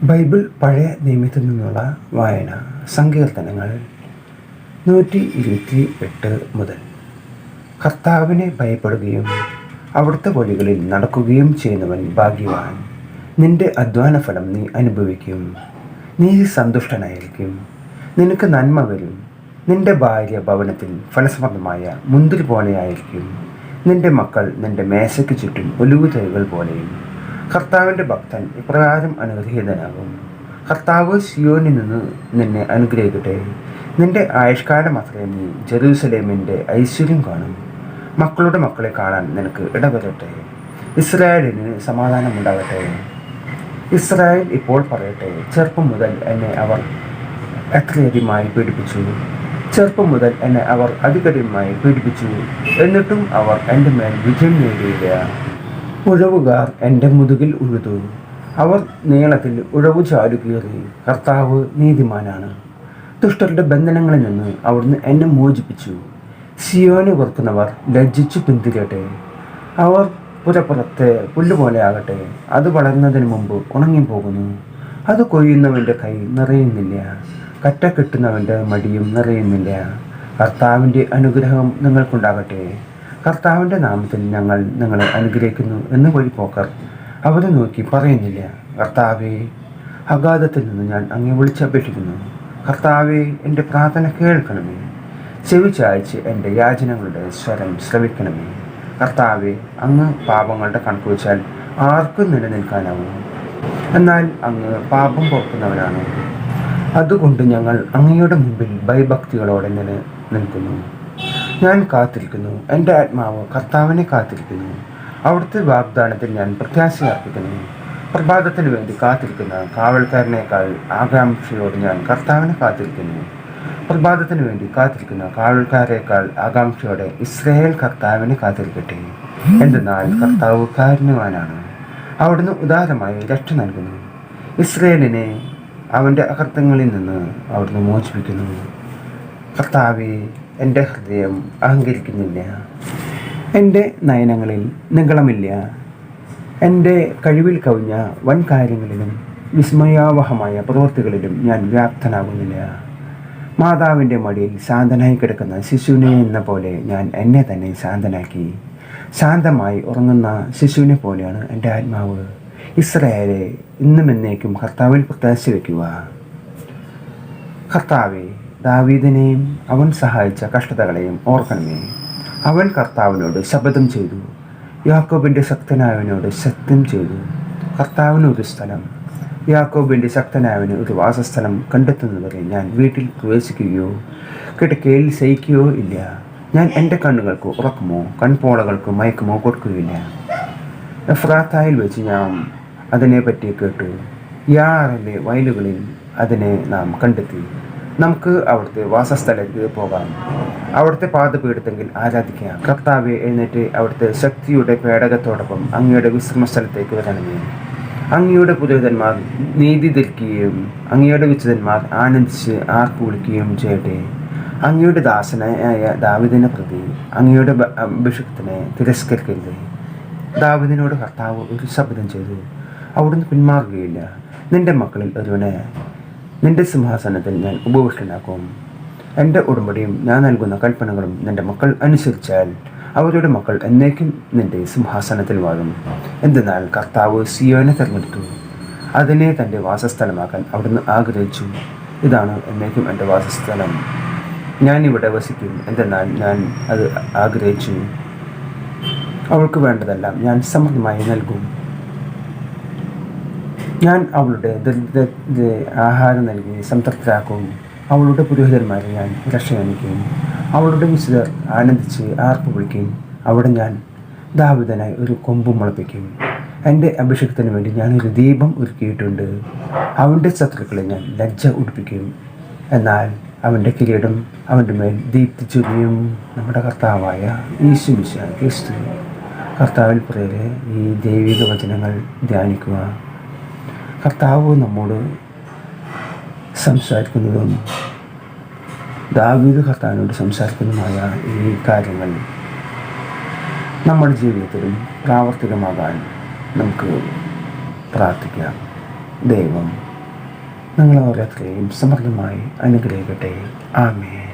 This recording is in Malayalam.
ബൈബിൾ പഴയ നിയമത്തിൽ നിന്നുള്ള വായന. സങ്കീർത്തനങ്ങൾ 128 മുതൽ. കർത്താവിനെ ഭയപ്പെടുകയും അവിടുത്തെ വഴികളിൽ നടക്കുകയും ചെയ്യുന്നവൻ ഭാഗ്യവാൻ. നിന്റെ അധ്വാനഫലം നീ അനുഭവിക്കും, നീ സന്തുഷ്ടനായിരിക്കും, നിനക്ക് നന്മ വരും. നിന്റെ ഭാര്യ ഭവനത്തിൽ ഫലസമൃദ്ധമായ മുന്തിരി പോലെയായിരിക്കും, നിന്റെ മക്കൾ നിന്റെ മേശയ്ക്ക് ചുറ്റും ഒലിവുതൈകൾ പോലെയും. കർത്താവിൻ്റെ ഭക്തൻ ഇപ്രകാരം അനുഗ്രഹീതനാകും. കർത്താവ് സിയോനിൽ നിന്ന് നിന്നെ അനുഗ്രഹിക്കട്ടെ. നിന്റെ ആയുഷ്കാലം അത്രയും നീ ജെറൂസലേമിൻ്റെ ഐശ്വര്യം കാണും. മക്കളുടെ മക്കളെ കാണാൻ നിനക്ക് ഇടവരട്ടെ. ഇസ്രായേലിന് സമാധാനമുണ്ടാകട്ടെ. ഇസ്രായേൽ ഇപ്പോൾ പറയട്ടെ, ചെറുപ്പം മുതൽ എന്നെ അവർ എത്രയധികമായി പീഡിപ്പിച്ചു, ചെറുപ്പം മുതൽ എന്നെ അവർ അധികമായി പീഡിപ്പിച്ചു, എന്നിട്ടും അവർ എൻ്റെ മേൽ വിജയം നേടിയില്ല. ഉഴവുകാർ എൻ്റെ മുതുകിൽ ഉഴുതു, അവർ നീളത്തിൽ ഉഴവു ചാലുകീറി. കർത്താവ് നീതിമാനാണ്, ദുഷ്ടരുടെ ബന്ധനങ്ങളിൽ നിന്ന് അവിടുന്ന് എന്നെ മോചിപ്പിച്ചു. സിയോനെ വെറുക്കുന്നവർ ലജ്ജിച്ചു പിന്തിരട്ടെ. അവർ പുരപ്പുറത്തെ പുല്ലുപോലെ ആകട്ടെ, അത് വളരുന്നതിന് മുമ്പ് ഉണങ്ങിപ്പോകുന്നു. അത് കൊയ്യുന്നവൻ്റെ കൈ നിറയുന്നില്ല, കറ്റ കെട്ടുന്നവൻ്റെ മടിയും നിറയുന്നില്ല. കർത്താവിൻ്റെ അനുഗ്രഹം നിങ്ങൾക്കുണ്ടാകട്ടെ. കർത്താവിൻ്റെ നാമത്തിൽ ഞങ്ങൾ നിങ്ങളെ അനുഗ്രഹിക്കുന്നു എന്ന് വഴിപോക്കർ അവരെ നോക്കി പറയുന്നില്ല. കർത്താവേ, അഗാധത്തിൽ നിന്ന് ഞാൻ അങ്ങേ വിളിച്ചപേക്ഷിക്കുന്നു. കർത്താവേ, എൻ്റെ പ്രാർത്ഥന കേൾക്കണമേ. ചെവി ചായ്ച്ച് എൻ്റെ യാചനകളുടെ സ്വരം ശ്രവിക്കണമേ. കർത്താവേ, അങ്ങ് പാപങ്ങളുടെ കണക്ക് വെച്ചാൽ ആർക്കും നിലനിൽക്കാനാവും. എന്നാൽ അങ്ങ് പാപം പൊറുക്കുന്നവനാണ്. അതുകൊണ്ട് ഞങ്ങൾ അങ്ങയുടെ മുമ്പിൽ ഭയഭക്തികളോടെ നിൽക്കുന്നു. ഞാൻ കാത്തിരിക്കുന്നു, എൻ്റെ ആത്മാവ് കർത്താവിനെ കാത്തിരിക്കുന്നു. അവിടുത്തെ വാഗ്ദാനത്തിൽ ഞാൻ പ്രത്യാശ അർപ്പിക്കുന്നു. പ്രഭാതത്തിന് വേണ്ടി കാത്തിരിക്കുന്ന കാവൽക്കാരനേക്കാൾ ആകാംക്ഷയോട് ഞാൻ കർത്താവിനെ കാത്തിരിക്കുന്നു. പ്രഭാതത്തിന് വേണ്ടി കാത്തിരിക്കുന്ന കാവൽക്കാരേക്കാൾ ആകാംക്ഷയോടെ ഇസ്രായേൽ കർത്താവിനെ കാത്തിരിക്കട്ടെ. എന്തെന്നാൽ കർത്താവ് കാരുണ്യവാനാണ്, അവിടുന്ന് ഉദാരമായി രക്ഷ നൽകുന്നു. ഇസ്രായേലിനെ അവൻ്റെ അകൃത്യങ്ങളിൽ നിന്ന് അവിടുന്ന് മോചിപ്പിക്കുന്നു. കർത്താവേ, എൻ്റെ ഹൃദയം അഹങ്കരിക്കുന്നില്ല, എൻ്റെ നയനങ്ങളിൽ നിഗളമില്ല. എൻ്റെ കഴിവിൽ കവിഞ്ഞ വൻ കാര്യങ്ങളിലും വിസ്മയാവഹമായ പ്രവൃത്തികളിലും ഞാൻ വ്യാപ്തനാകുന്നില്ല. മാതാവിൻ്റെ മടിയിൽ ശാന്തനായി കിടക്കുന്ന ശിശുവിനെ എന്ന പോലെ ഞാൻ എന്നെ തന്നെ ശാന്തനാക്കി. ശാന്തമായി ഉറങ്ങുന്ന ശിശുവിനെ പോലെയാണ് എൻ്റെ ആത്മാവ്. ഇസ്രായേലെ, ഇന്നും എന്നേക്കും കർത്താവിൽ പ്രത്യാശ വയ്ക്കുക. കർത്താവെ, ദാവീദിനെയും അവൻ സഹായിച്ച കഷ്ടതകളെയും ഓർക്കണമേ. അവൻ കർത്താവിനോട് ശപഥം ചെയ്തു, യാക്കോബിൻ്റെ ശക്തനായവനോട് സത്യം ചെയ്തു. കർത്താവിന് ഒരു സ്ഥലം, യാക്കോബിൻ്റെ ശക്തനായവന് ഒരു വാസസ്ഥലം കണ്ടെത്തുന്നവരെ ഞാൻ വീട്ടിൽ പ്രവേശിക്കുകയോ കിടക്കയിൽ ശയിക്കുകയോ ഇല്ല. ഞാൻ എൻ്റെ കണ്ണുകൾക്ക് ഉറക്കമോ കൺപോളകൾക്ക് മയക്കമോ കൊടുക്കുകയില്ല. എഫ്രാത്തായിൽ വെച്ച് ഞാൻ അതിനെപ്പറ്റി കേട്ടു, യാറിലെ വയലുകളിൽ അതിനെ നാം കണ്ടെത്തി. നമുക്ക് അവിടുത്തെ വാസസ്ഥലത്ത് പോകാം, അവിടുത്തെ പാദപീഠത്തെങ്കിൽ ആരാധിക്കാം. കർത്താവെ, എഴുന്നേറ്റ് അവിടുത്തെ ശക്തിയുടെ പേടകത്തോടൊപ്പം അങ്ങയുടെ വിശ്രമസ്ഥലത്തേക്ക് വരണമേ. അങ്ങയുടെ പുരോഹിതന്മാർ നീതി ധരിക്കുകയും അങ്ങയുടെ വിശുദ്ധന്മാർ ആനന്ദിച്ച് ആർപ്പ് വിളിക്കുകയും ചെയ്യട്ടെ. അങ്ങയുടെ ദാസനായ ദാവീദിനെ പ്രതി അങ്ങയുടെ അഭിഷേകത്തിനെ തിരസ്കരിക്കരുത്. ദാവീദിനോട് കർത്താവ് ഒരു ശബ്ദം ചെയ്തു, അവിടുന്ന് പിന്മാറുകയില്ല. നിന്റെ മക്കളിൽ ഒരുവനെ നിന്റെ സിംഹാസനത്തിൽ ഞാൻ ഉപവിഷ്ടനാക്കും. എൻ്റെ ഉടമ്പടിയും ഞാൻ നൽകുന്ന കൽപ്പനകളും നിന്റെ മക്കൾ അനുസരിച്ചാൽ അവരുടെ മക്കൾ എന്നേക്കും നിന്റെ സിംഹാസനത്തിൽ വാഴും. എന്തെന്നാൽ കർത്താവ് സിയോനെ തിരഞ്ഞെടുത്തു, അതിനെ തൻ്റെ വാസസ്ഥലമാക്കാൻ അവിടുന്ന് ആഗ്രഹിച്ചു. ഇതാണ് എന്നേക്കും എൻ്റെ വാസസ്ഥലം, ഞാൻ ഇവിടെ വസിക്കും. എന്തെന്നാൽ ഞാൻ അത് ആഗ്രഹിച്ചു. അവൾക്ക് വേണ്ടതെല്ലാം ഞാൻ സമൃദ്ധമായി നൽകും. ഞാൻ അവളുടെ ദരിദ്രത്തെ ആഹാരം നൽകി സംതൃപ്തരാക്കും. അവളുടെ പുരോഹിതന്മാരെ ഞാൻ രക്ഷയണിക്കും. അവളുടെ വിശുദ്ധർ ആനന്ദിച്ച് ആർപ്പ് വിളിക്കും. അവിടെ ഞാൻ ദാവീദിനായി ഒരു കൊമ്പ് മുളപ്പിക്കും. എൻ്റെ അഭിഷേകത്തിന് വേണ്ടി ഞാനൊരു ദീപം ഒരുക്കിയിട്ടുണ്ട്. അവൻ്റെ ശത്രുക്കളെ ഞാൻ ലജ്ജ ഉടുപ്പിക്കും. എന്നാൽ അവൻ്റെ കിരീടം അവൻ്റെ മേൽ ദീപ്തിച്ചൊരിയും. നമ്മുടെ കർത്താവായ യേശുമിശിഹാ ക്രിസ്തു. കർത്താവിൽ പ്രിയരെ, ഈ ദൈവിക വചനങ്ങൾ ധ്യാനിക്കുക. കർത്താവ് നമ്മോട് സംസാരിക്കുന്നതും ദാവീദ് കർത്താവിനോട് സംസാരിക്കുന്നതുമായ ഈ കാര്യങ്ങൾ നമ്മുടെ ജീവിതത്തിലും പ്രാവർത്തികമാകാൻ നമുക്ക് പ്രാർത്ഥിക്കാം. ദൈവം നിങ്ങൾ ഓരോരുത്തരെയും സമൃദ്ധമായി അനുഗ്രഹിക്കട്ടെ. ആമേൻ.